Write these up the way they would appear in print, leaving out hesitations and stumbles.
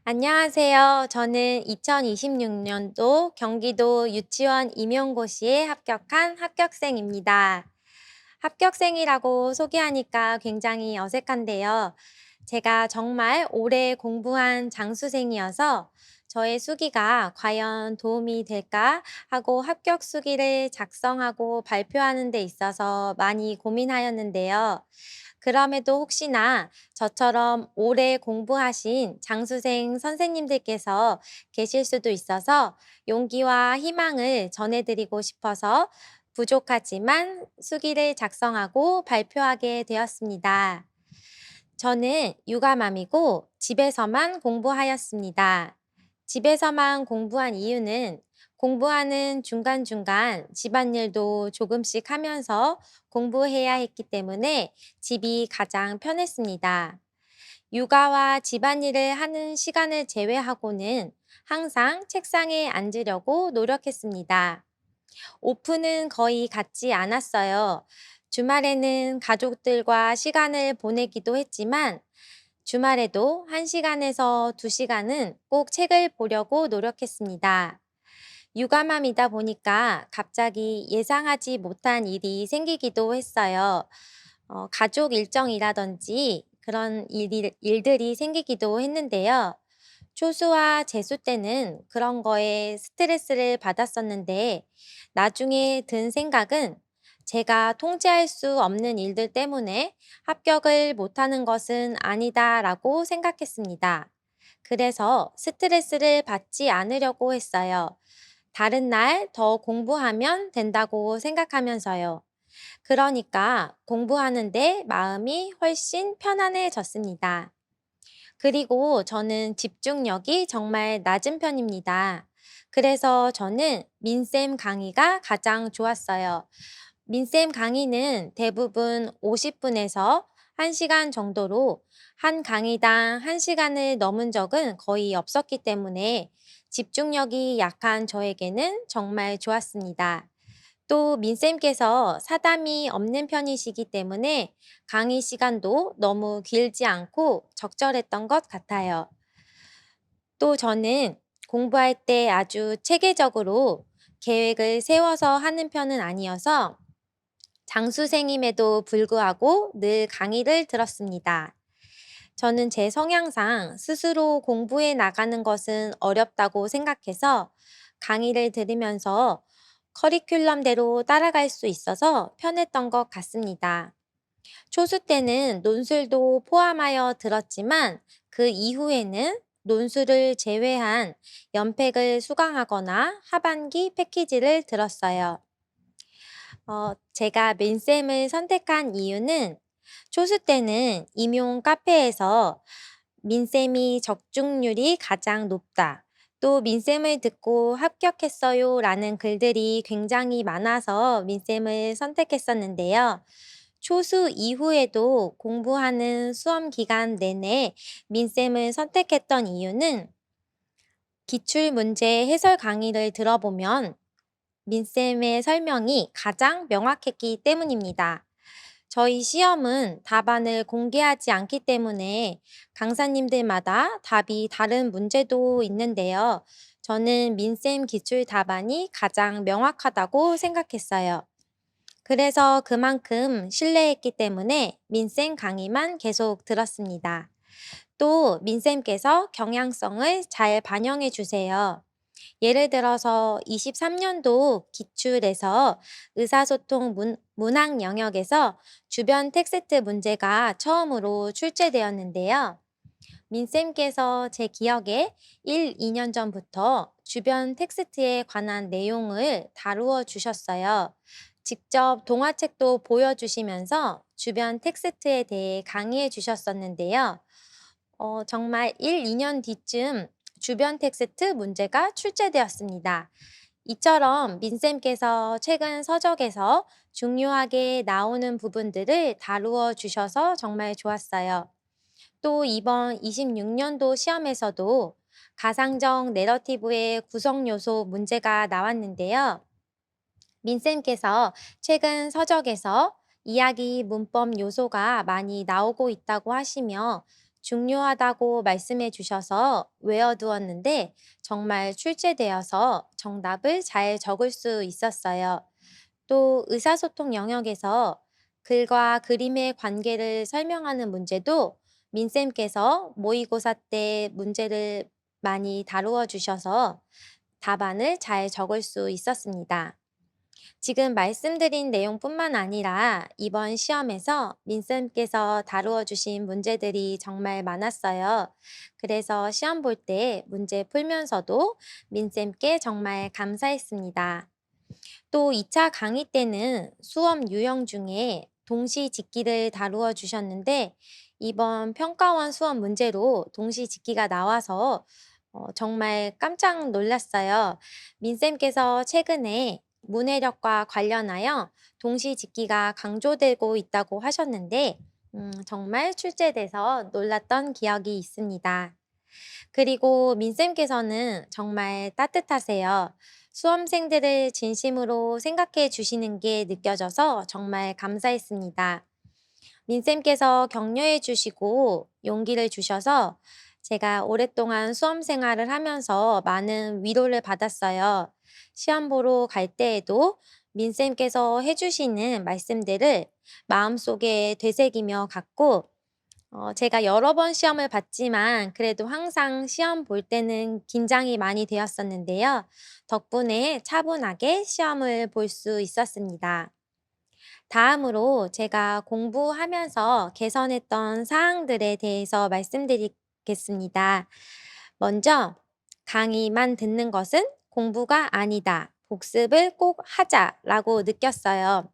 안녕하세요. 저는 2026년도 경기도 유치원 임용고시에 합격한 합격생입니다. 합격생이라고 소개하니까 굉장히 어색한데요. 제가 정말 오래 공부한 장수생이어서 저의 수기가 과연 도움이 될까 하고 합격 수기를 작성하고 발표하는 데 있어서 많이 고민하였는데요. 그럼에도 혹시나 저처럼 오래 공부하신 장수생 선생님들께서 계실 수도 있어서 용기와 희망을 전해드리고 싶어서 부족하지만 수기를 작성하고 발표하게 되었습니다. 저는 육아맘이고 집에서만 공부하였습니다. 집에서만 공부한 이유는 공부하는 중간중간 집안일도 조금씩 하면서 공부해야 했기 때문에 집이 가장 편했습니다. 육아와 집안일을 하는 시간을 제외하고는 항상 책상에 앉으려고 노력했습니다. 오픈은 거의 갖지 않았어요. 주말에는 가족들과 시간을 보내기도 했지만 주말에도 1시간에서 2시간은 꼭 책을 보려고 노력했습니다. 육아맘이다 보니까 갑자기 예상하지 못한 일이 생기기도 했어요. 가족 일정이라든지 그런 일들이 생기기도 했는데요. 초수와 재수 때는 그런 거에 스트레스를 받았었는데, 나중에 든 생각은 제가 통제할 수 없는 일들 때문에 합격을 못하는 것은 아니다라고 생각했습니다. 그래서 스트레스를 받지 않으려고 했어요. 다른 날 더 공부하면 된다고 생각하면서요. 그러니까 공부하는데 마음이 훨씬 편안해졌습니다. 그리고 저는 집중력이 정말 낮은 편입니다. 그래서 저는 민쌤 강의가 가장 좋았어요. 민쌤 강의는 대부분 50분에서 1시간 정도로 한 강의당 1시간을 넘은 적은 거의 없었기 때문에 집중력이 약한 저에게는 정말 좋았습니다. 또 민쌤께서 사담이 없는 편이시기 때문에 강의 시간도 너무 길지 않고 적절했던 것 같아요. 또 저는 공부할 때 아주 체계적으로 계획을 세워서 하는 편은 아니어서 장수생임에도 불구하고 늘 강의를 들었습니다. 저는 제 성향상 스스로 공부해 나가는 것은 어렵다고 생각해서 강의를 들으면서 커리큘럼대로 따라갈 수 있어서 편했던 것 같습니다. 초수 때는 논술도 포함하여 들었지만 그 이후에는 논술을 제외한 연팩을 수강하거나 하반기 패키지를 들었어요. 제가 민쌤을 선택한 이유는 초수 때는 임용 카페에서 민쌤이 적중률이 가장 높다. 또 민쌤을 듣고 합격했어요 라는 글들이 굉장히 많아서 민쌤을 선택했었는데요. 초수 이후에도 공부하는 수험 기간 내내 민쌤을 선택했던 이유는 기출문제 해설 강의를 들어보면 민쌤의 설명이 가장 명확했기 때문입니다. 저희 시험은 답안을 공개하지 않기 때문에 강사님들마다 답이 다른 문제도 있는데요. 저는 민쌤 기출 답안이 가장 명확하다고 생각했어요. 그래서 그만큼 신뢰했기 때문에 민쌤 강의만 계속 들었습니다. 또 민쌤께서 경향성을 잘 반영해 주세요. 예를 들어서 23년도 기출에서 의사소통 문학 영역에서 주변 텍스트 문제가 처음으로 출제되었는데요. 민쌤께서 제 기억에 1, 2년 전부터 주변 텍스트에 관한 내용을 다루어 주셨어요. 직접 동화책도 보여주시면서 주변 텍스트에 대해 강의해 주셨었는데요. 정말 1, 2년 뒤쯤 주변 텍스트 문제가 출제되었습니다. 이처럼 민쌤께서 최근 서적에서 중요하게 나오는 부분들을 다루어 주셔서 정말 좋았어요. 또 이번 26년도 시험에서도 가상적 내러티브의 구성 요소 문제가 나왔는데요. 민쌤께서 최근 서적에서 이야기 문법 요소가 많이 나오고 있다고 하시며 중요하다고 말씀해 주셔서 외워두었는데 정말 출제되어서 정답을 잘 적을 수 있었어요. 또 의사소통 영역에서 글과 그림의 관계를 설명하는 문제도 민쌤께서 모의고사 때 문제를 많이 다루어 주셔서 답안을 잘 적을 수 있었습니다. 지금 말씀드린 내용뿐만 아니라 이번 시험에서 민쌤께서 다루어 주신 문제들이 정말 많았어요. 그래서 시험 볼 때 문제 풀면서도 민쌤께 정말 감사했습니다. 또 2차 강의 때는 수업 유형 중에 동시 짓기를 다루어 주셨는데 이번 평가원 수업 문제로 동시 짓기가 나와서 정말 깜짝 놀랐어요. 민쌤께서 최근에 문해력과 관련하여 동시 짓기가 강조되고 있다고 하셨는데 정말 출제돼서 놀랐던 기억이 있습니다. 그리고 민쌤께서는 정말 따뜻하세요. 수험생들을 진심으로 생각해 주시는 게 느껴져서 정말 감사했습니다. 민쌤께서 격려해 주시고 용기를 주셔서 제가 오랫동안 수험 생활을 하면서 많은 위로를 받았어요. 시험 보러 갈 때에도 민쌤께서 해주시는 말씀들을 마음속에 되새기며 갔고, 제가 여러 번 시험을 봤지만 그래도 항상 시험 볼 때는 긴장이 많이 되었었는데요. 덕분에 차분하게 시험을 볼 수 있었습니다. 다음으로 제가 공부하면서 개선했던 사항들에 대해서 말씀드리겠습니다. 먼저, 강의만 듣는 것은 공부가 아니다. 복습을 꼭 하자라고 느꼈어요.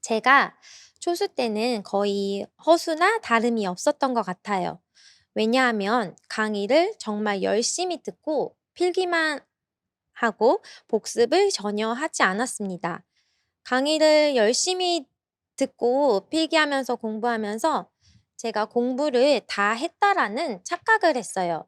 제가 초수 때는 거의 허수나 다름이 없었던 것 같아요. 왜냐하면 강의를 정말 열심히 듣고 필기만 하고 복습을 전혀 하지 않았습니다. 강의를 열심히 듣고 필기하면서 공부하면서 제가 공부를 다 했다라는 착각을 했어요.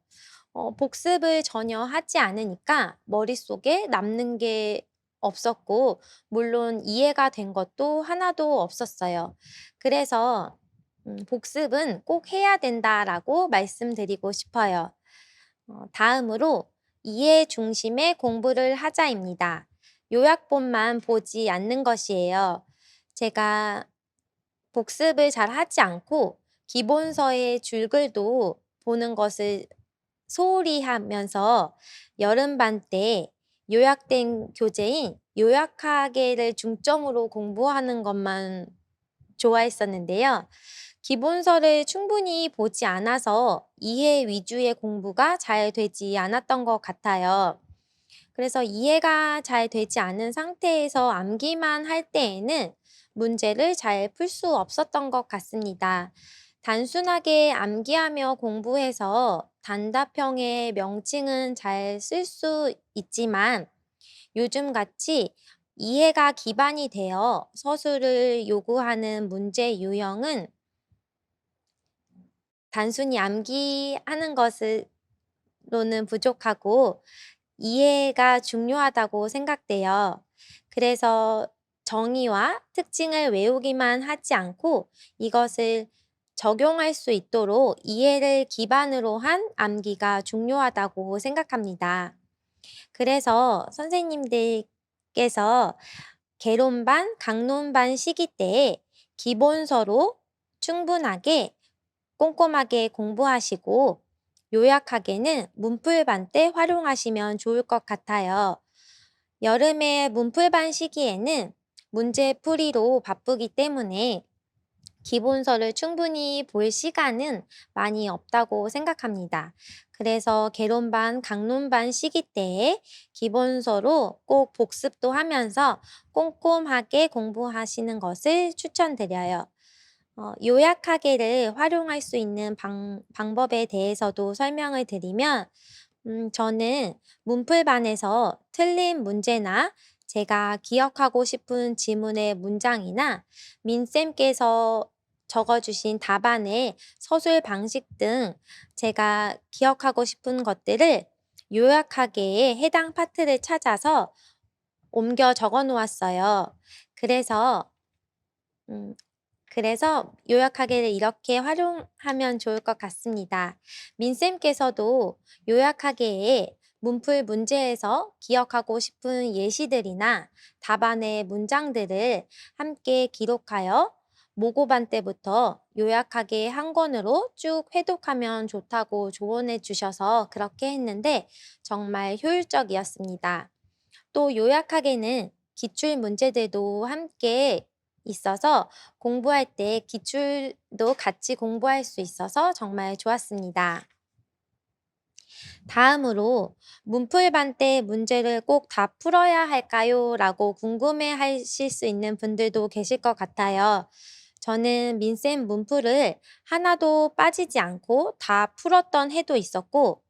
복습을 전혀 하지 않으니까 머릿속에 남는 게 없었고, 물론 이해가 된 것도 하나도 없었어요. 그래서 복습은 꼭 해야 된다라고 말씀드리고 싶어요. 다음으로 이해 중심의 공부를 하자입니다. 요약본만 보지 않는 것이에요. 제가 복습을 잘 하지 않고 기본서의 줄글도 보는 것을 소홀히 하면서 여름반 때 요약된 교재인 요약하기를 중점으로 공부하는 것만 좋아했었는데요. 기본서를 충분히 보지 않아서 이해 위주의 공부가 잘 되지 않았던 것 같아요. 그래서 이해가 잘 되지 않은 상태에서 암기만 할 때에는 문제를 잘 풀 수 없었던 것 같습니다. 단순하게 암기하며 공부해서 단답형의 명칭은 잘 쓸 수 있지만 요즘 같이 이해가 기반이 되어 서술을 요구하는 문제 유형은 단순히 암기하는 것으로는 부족하고 이해가 중요하다고 생각돼요. 그래서 정의와 특징을 외우기만 하지 않고 이것을 적용할 수 있도록 이해를 기반으로 한 암기가 중요하다고 생각합니다. 그래서 선생님들께서 개론반, 강론반 시기 때에 기본서로 충분하게 꼼꼼하게 공부하시고 요약하게는 문풀반 때 활용하시면 좋을 것 같아요. 여름의 문풀반 시기에는 문제풀이로 바쁘기 때문에 기본서를 충분히 볼 시간은 많이 없다고 생각합니다. 그래서 개론반, 강론반 시기 때에 기본서로 꼭 복습도 하면서 꼼꼼하게 공부하시는 것을 추천드려요. 요약하기를 활용할 수 있는 방법에 대해서도 설명을 드리면, 저는 문풀반에서 틀린 문제나 제가 기억하고 싶은 지문의 문장이나 민쌤께서 적어주신 답안의 서술 방식 등 제가 기억하고 싶은 것들을 요약하기에 해당 파트를 찾아서 옮겨 적어 놓았어요. 그래서 음, 그래서 요약하기를 이렇게 활용하면 좋을 것 같습니다. 민쌤께서도 요약하기에 문풀 문제에서 기억하고 싶은 예시들이나 답안의 문장들을 함께 기록하여 모고반 때부터 요약하기 한 권으로 쭉 회독하면 좋다고 조언해 주셔서 그렇게 했는데 정말 효율적이었습니다. 또 요약하기는 기출 문제들도 함께 있어서 공부할 때 기출도 같이 공부할 수 있어서 정말 좋았습니다. 다음으로 문풀반 때 문제를 꼭 다 풀어야 할까요? 라고 궁금해 하실 수 있는 분들도 계실 것 같아요. 저는 민쌤 문풀을 하나도 빠지지 않고 다 풀었던 해도 있었고,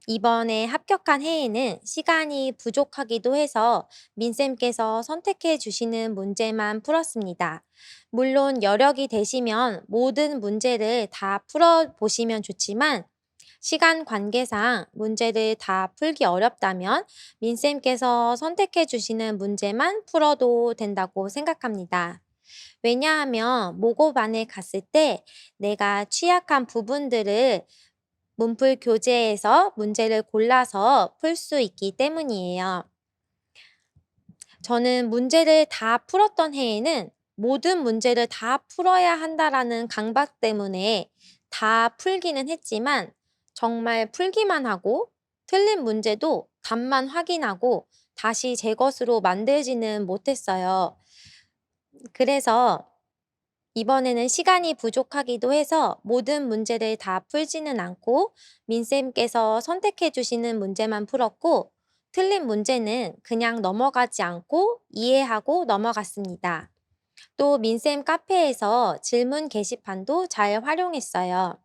이번에 합격한 해에는 시간이 부족하기도 해서 민쌤께서 선택해 주시는 문제만 풀었습니다. 물론 여력이 되시면 모든 문제를 다 풀어 보시면 좋지만 시간 관계상 문제를 다 풀기 어렵다면 민쌤께서 선택해 주시는 문제만 풀어도 된다고 생각합니다. 왜냐하면 모고반에 갔을 때 내가 취약한 부분들을 문풀 교재에서 문제를 골라서 풀 수 있기 때문이에요. 저는 문제를 다 풀었던 해에는 모든 문제를 다 풀어야 한다라는 강박 때문에 다 풀기는 했지만 정말 풀기만 하고 틀린 문제도 답만 확인하고 다시 제 것으로 만들지는 못했어요. 그래서 이번에는 시간이 부족하기도 해서 모든 문제를 다 풀지는 않고 민쌤께서 선택해 주시는 문제만 풀었고 틀린 문제는 그냥 넘어가지 않고 이해하고 넘어갔습니다. 또 민쌤 카페에서 질문 게시판도 잘 활용했어요.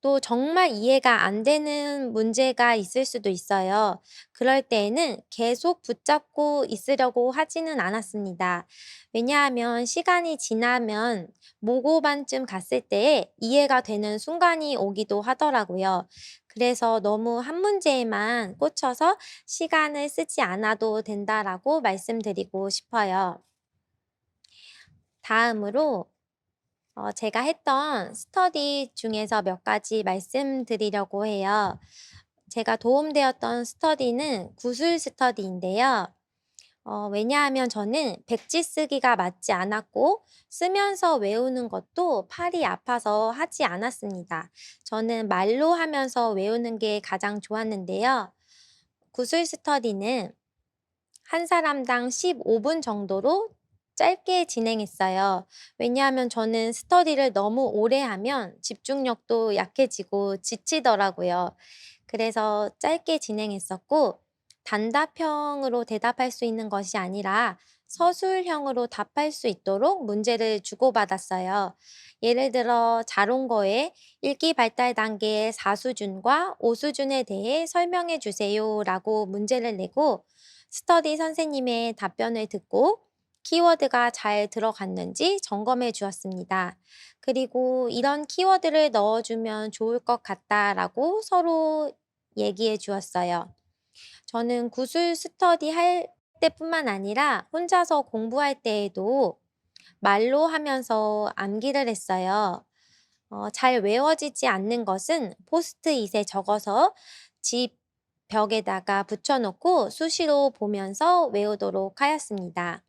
또 정말 이해가 안 되는 문제가 있을 수도 있어요. 그럴 때에는 계속 붙잡고 있으려고 하지는 않았습니다. 왜냐하면 시간이 지나면 모고반쯤 갔을 때에 이해가 되는 순간이 오기도 하더라고요. 그래서 너무 한 문제에만 꽂혀서 시간을 쓰지 않아도 된다라고 말씀드리고 싶어요. 다음으로 제가 했던 스터디 중에서 몇 가지 말씀드리려고 해요. 제가 도움되었던 스터디는 구술 스터디인데요. 왜냐하면 저는 백지 쓰기가 맞지 않았고 쓰면서 외우는 것도 팔이 아파서 하지 않았습니다. 저는 말로 하면서 외우는 게 가장 좋았는데요. 구술 스터디는 한 사람당 15분 정도로 짧게 진행했어요. 왜냐하면 저는 스터디를 너무 오래 하면 집중력도 약해지고 지치더라고요. 그래서 짧게 진행했었고, 단답형으로 대답할 수 있는 것이 아니라 서술형으로 답할 수 있도록 문제를 주고받았어요. 예를 들어, 자롱거의 읽기 발달 단계의 4수준과 5수준에 대해 설명해 주세요 라고 문제를 내고, 스터디 선생님의 답변을 듣고 키워드가 잘 들어갔는지 점검해 주었습니다. 그리고 이런 키워드를 넣어주면 좋을 것 같다라고 서로 얘기해 주었어요. 저는 구술 스터디 할 때뿐만 아니라 혼자서 공부할 때에도 말로 하면서 암기를 했어요. 잘 외워지지 않는 것은 포스트잇에 적어서 집 벽에다가 붙여놓고 수시로 보면서 외우도록 하였습니다.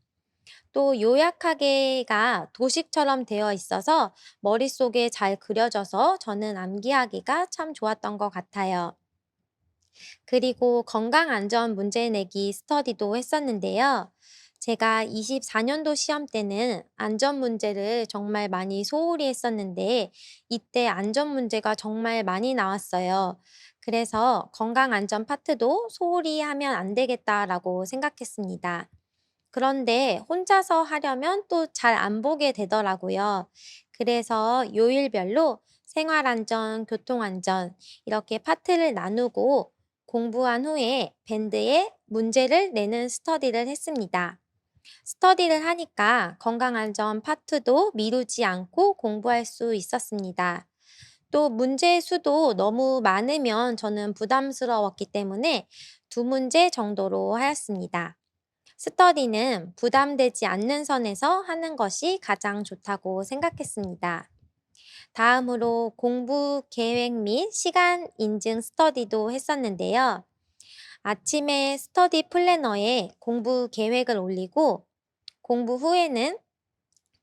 또 요약하게가 도식처럼 되어 있어서 머릿속에 잘 그려져서 저는 암기하기가 참 좋았던 것 같아요. 그리고 건강안전 문제 내기 스터디도 했었는데요. 제가 24년도 시험 때는 안전 문제를 정말 많이 소홀히 했었는데 이때 안전 문제가 정말 많이 나왔어요. 그래서 건강안전 파트도 소홀히 하면 안 되겠다라고 생각했습니다. 그런데 혼자서 하려면 또 잘 안 보게 되더라고요. 그래서 요일별로 생활안전, 교통안전 이렇게 파트를 나누고 공부한 후에 밴드에 문제를 내는 스터디를 했습니다. 스터디를 하니까 건강안전 파트도 미루지 않고 공부할 수 있었습니다. 또 문제 수도 너무 많으면 저는 부담스러웠기 때문에 두 문제 정도로 하였습니다. 스터디는 부담되지 않는 선에서 하는 것이 가장 좋다고 생각했습니다. 다음으로 공부 계획 및 시간 인증 스터디도 했었는데요. 아침에 스터디 플래너에 공부 계획을 올리고 공부 후에는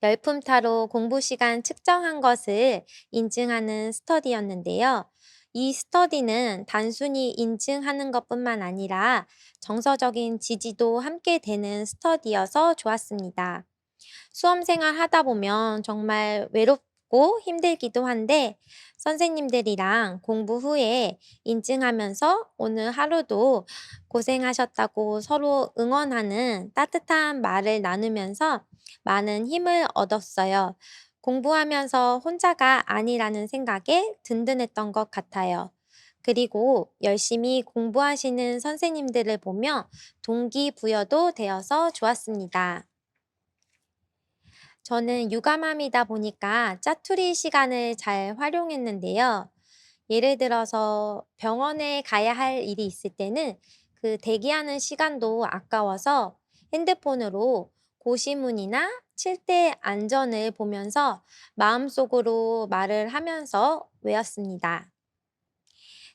열품타로 공부 시간 측정한 것을 인증하는 스터디였는데요. 이 스터디는 단순히 인증하는 것뿐만 아니라 정서적인 지지도 함께 되는 스터디여서 좋았습니다. 수험 생활 하다 보면 정말 외롭고 힘들기도 한데 선생님들이랑 공부 후에 인증하면서 오늘 하루도 고생하셨다고 서로 응원하는 따뜻한 말을 나누면서 많은 힘을 얻었어요. 공부하면서 혼자가 아니라는 생각에 든든했던 것 같아요. 그리고 열심히 공부하시는 선생님들을 보며 동기부여도 되어서 좋았습니다. 저는 육아맘이다 보니까 짜투리 시간을 잘 활용했는데요. 예를 들어서 병원에 가야 할 일이 있을 때는 그 대기하는 시간도 아까워서 핸드폰으로 고시문이나 칠대 안전을 보면서 마음속으로 말을 하면서 외웠습니다.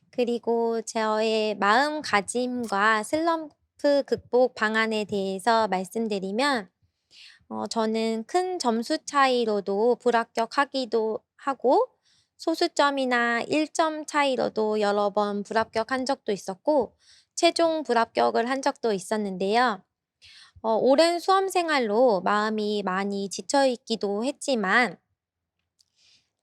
그리고 저의 마음가짐과 슬럼프 극복 방안에 대해서 말씀드리면 저는 큰 점수 차이로도 불합격하기도 하고 소수점이나 1점 차이로도 여러 번 불합격한 적도 있었고 최종 불합격을 한 적도 있었는데요. 오랜 수험 생활로 마음이 많이 지쳐 있기도 했지만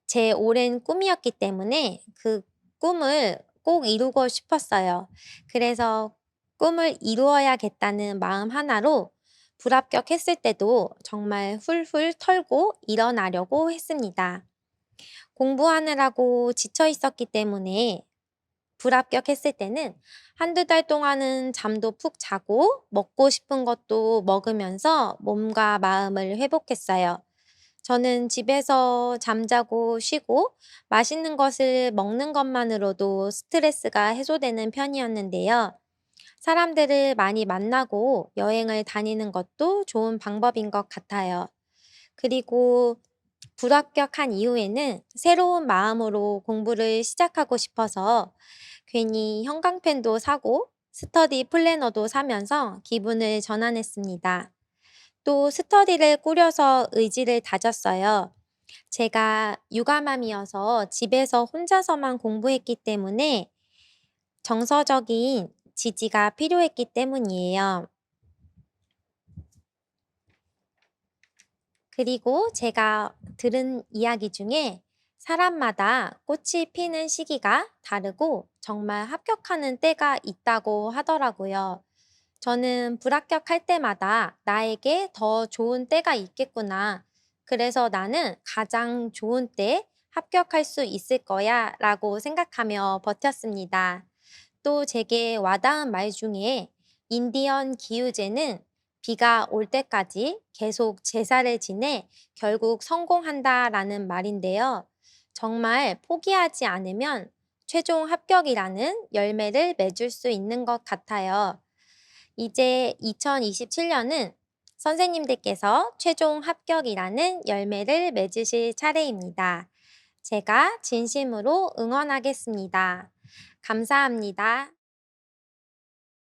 제 오랜 꿈이었기 때문에 그 꿈을 꼭 이루고 싶었어요. 그래서 꿈을 이루어야겠다는 마음 하나로 불합격했을 때도 정말 훌훌 털고 일어나려고 했습니다. 공부하느라고 지쳐 있었기 때문에 불합격했을 때는 한두 달 동안은 잠도 푹 자고 먹고 싶은 것도 먹으면서 몸과 마음을 회복했어요. 저는 집에서 잠자고 쉬고 맛있는 것을 먹는 것만으로도 스트레스가 해소되는 편이었는데요. 사람들을 많이 만나고 여행을 다니는 것도 좋은 방법인 것 같아요. 그리고 불합격한 이후에는 새로운 마음으로 공부를 시작하고 싶어서 괜히 형광펜도 사고 스터디 플래너도 사면서 기분을 전환했습니다. 또 스터디를 꾸려서 의지를 다졌어요. 제가 육아맘이어서 집에서 혼자서만 공부했기 때문에 정서적인 지지가 필요했기 때문이에요. 그리고 제가 들은 이야기 중에 사람마다 꽃이 피는 시기가 다르고 정말 합격하는 때가 있다고 하더라고요. 저는 불합격할 때마다 나에게 더 좋은 때가 있겠구나. 그래서 나는 가장 좋은 때 합격할 수 있을 거야 라고 생각하며 버텼습니다. 또 제게 와닿은 말 중에 인디언 기우제는 비가 올 때까지 계속 제사를 지내 결국 성공한다라는 말인데요. 정말 포기하지 않으면 최종 합격이라는 열매를 맺을 수 있는 것 같아요. 이제 2027년은 선생님들께서 최종 합격이라는 열매를 맺으실 차례입니다. 제가 진심으로 응원하겠습니다. 감사합니다.